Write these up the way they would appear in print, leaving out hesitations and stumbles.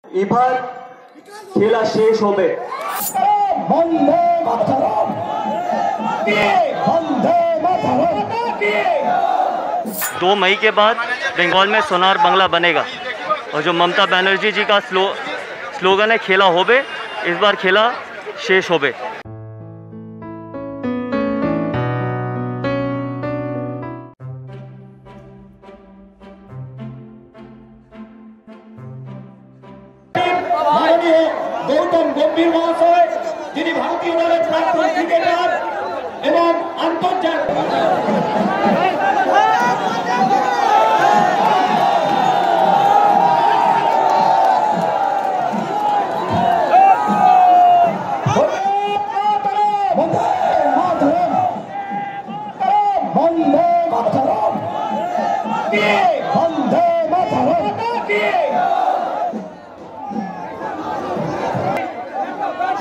এবার খেলা শেষ হবে। বন্দে মাতরম, বন্দে মাতরম। 2 मई के बाद बंगाल में सोनार बंगला बनेगा और जो ममता बनर्जी जी का स्लोगन है खेला होबे, इस बार खेला शेष होबे। মাননীয় গৌতম গম্ভীর মহাশয়, যিনি ভারতীয় দলের প্রাক্তন ক্রিকেটার এবং আন্তর্জাতিক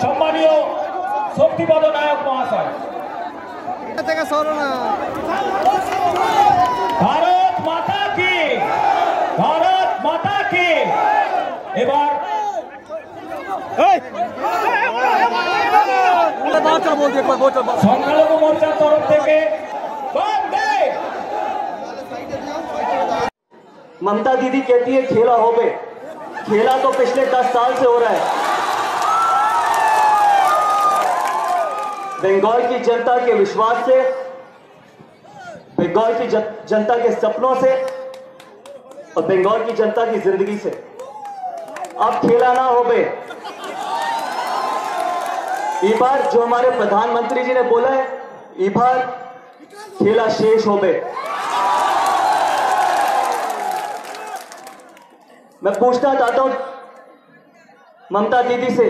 সম্মানীয় শক্তিপদ নায়ক মহাশয়, ভারত মাতা কি, ভারত মাতা কি। এবার সংখ্যালঘু মোর্চার তরফ থেকে ममता दीदी कहती है खेला होबे। खेला तो पिछले 10 साल से हो रहा है। बंगाल की जनता के विश्वास से, बंगाल की जनता के सपनों से और बंगाल की जनता की जिंदगी से अब खेला ना होबे। इस बार जो हमारे प्रधानमंत्री जी ने बोला है, इस बार खेला शेष होबे। मैं पूछना चाहता हूं ममता दीदी से,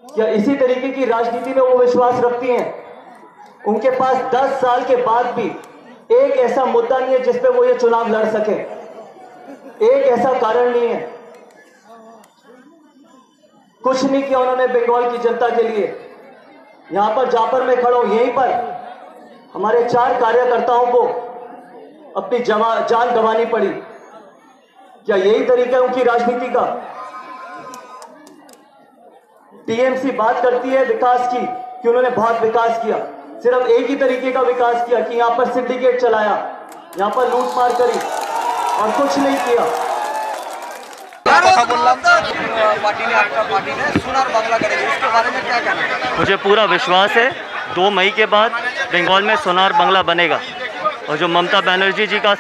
क्या इसी तरीके की राजनीति में वो विश्वास रखती हैं? उनके पास 10 साल के बाद भी एक ऐसा मुद्दा नहीं है जिस पे वो ये चुनाव लड़ सके। एक ऐसा कारण नहीं है। कुछ नहीं किया उन्होंने बंगाल की जनता के लिए। यहां पर जहां पर मैं खड़ा हूं, यहीं पर हमारे 4 कार्यकर्ताओं को अपनी जान गंवानी पड़ी। क्या यही तरीका है उनकी राजनीति का? टीएमसी बात करती है विकास की कि उन्होंने बहुत विकास किया। सिर्फ एक ही तरीके का विकास किया कि यहां पर सिंडिकेट चलाया, यहां पर लूटमार करी और कुछ नहीं किया। पार्टी ने सोनार बांग्ला करेगी, इसके बारे में क्या कहना है? मुझे पूरा विश्वास है 2 मई के बाद बंगाल में सोनार बंगला बनेगा और जो ममता बनर्जी जी का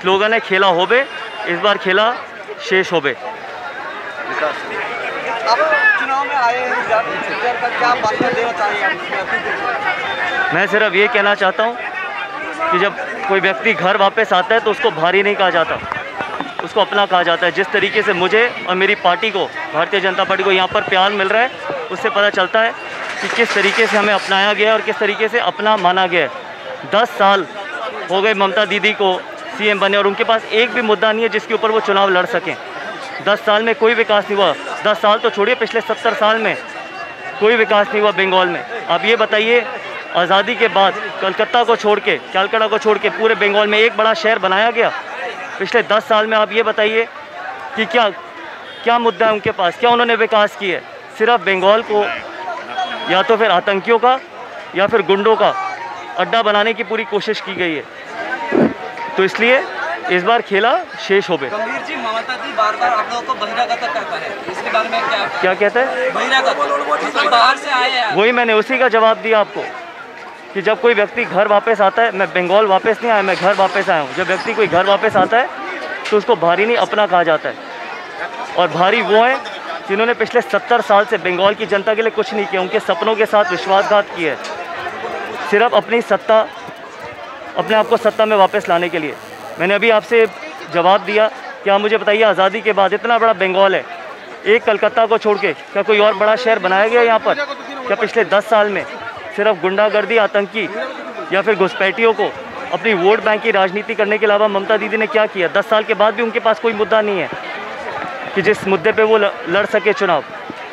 स्लोगन है खेला होबे, इस बार खेला शेष होबे। आप चुनाव में आए हैं, क्या बात देना चाहिए? मैं सिर्फ ये कहना चाहता हूँ कि जब कोई व्यक्ति घर वापस आता है तो उसको भारी नहीं कहा जाता, उसको अपना कहा जाता है। जिस तरीके से मुझे और मेरी पार्टी को, भारतीय जनता पार्टी को यहाँ पर प्यार मिल रहा है, उससे पता चलता है कि किस तरीके से हमें अपनाया गया है और किस तरीके से अपना माना गया है। 10 साल हो गए ममता दीदी को सीएम बने और उनके पास एक भी मुद्दा नहीं है जिसके ऊपर वो चुनाव लड़ सकें। 10 साल में कोई विकास नहीं हुआ। 10 साल तो छोड़िए, पिछले 70 साल में कोई विकास नहीं हुआ बंगाल में। आप ये बताइए, आज़ादी के बाद कलकत्ता को छोड़ के, कैलकाटा को छोड़ के पूरे बंगाल में एक बड़ा शहर बनाया गया पिछले 10 साल में। आप ये बताइए कि क्या मुद्दा है उनके पास, क्या उन्होंने विकास किया है? सिर्फ बंगाल को या तो फिर आतंकियों का या फिर गुंडों का अड्डा बनाने की पूरी कोशिश की गई है। तो इसलिए इस बार खेला शेष होबे। गंभीर जी, ममता जी बार-बार आप लोगों को बहिरागत कहता है, इसके बारे में क्या कहता है? बहिरागत, बाहर से आए हैं। वही मैंने उसी का जवाब दिया आपको कि जब कोई व्यक्ति घर वापस आता है, मैं बंगाल वापस नहीं आया, मैं घर वापस आया हूँ। जब व्यक्ति कोई घर वापस आता है तो उसको भारी नहीं अपना कहा जाता है। और भारी वो हैं जिन्होंने पिछले 70 साल से बंगाल की जनता के लिए कुछ नहीं किया, उनके सपनों के साथ विश्वासघात किया है, सिर्फ अपनी सत्ता, अपने आप को सत्ता में वापस लाने के लिए। मैंने अभी आपसे जवाब दिया कि आप मुझे बताइए, आज़ादी के बाद इतना बड़ा बंगाल है, एक कलकत्ता को छोड़ के क्या कोई और बड़ा शहर बनाया गया यहाँ पर? क्या पिछले 10 साल में सिर्फ गुंडागर्दी, आतंकी या फिर घुसपैठियों को अपनी वोट बैंक की राजनीति करने के अलावा ममता दीदी ने क्या किया? 10 साल के बाद भी उनके पास कोई मुद्दा नहीं है कि जिस मुद्दे पे वो लड़ सके चुनाव,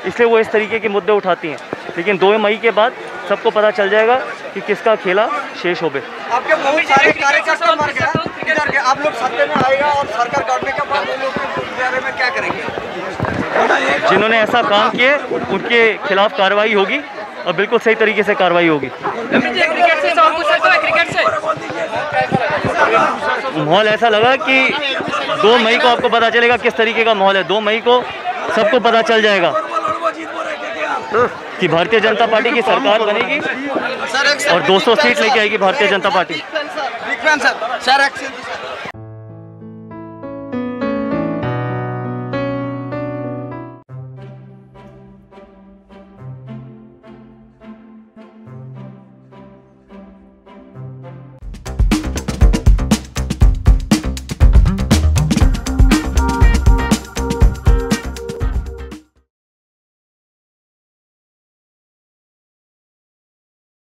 इसलिए वो इस तरीके के मुद्दे उठाती हैं। लेकिन 2 मई के बाद सबको पता चल जाएगा कि किसका खेला शेष होबे। आपके बहुत सारे कार्यकर्ता मर गए। इधर के आप लोग सत्ते में आएगा और सरकार काटने के बाद उन लोग के बारे में क्या करेंगे? जिन्होंने ऐसा काम किए उनके खिलाफ कार्रवाई होगी और बिल्कुल सही तरीके से कार्रवाई होगी। क्रिकेट से और कुछ सकता है? क्रिकेट से माहौल ऐसा लगा कि 2 मई को आपको पता चलेगा किस तरीके का माहौल है। 2 मई को सबको पता चल जाएगा कि भारतीय जनता पार्टी की सरकार बनेगी और 200 सीट लेके आएगी भारतीय जनता पार्टी। सर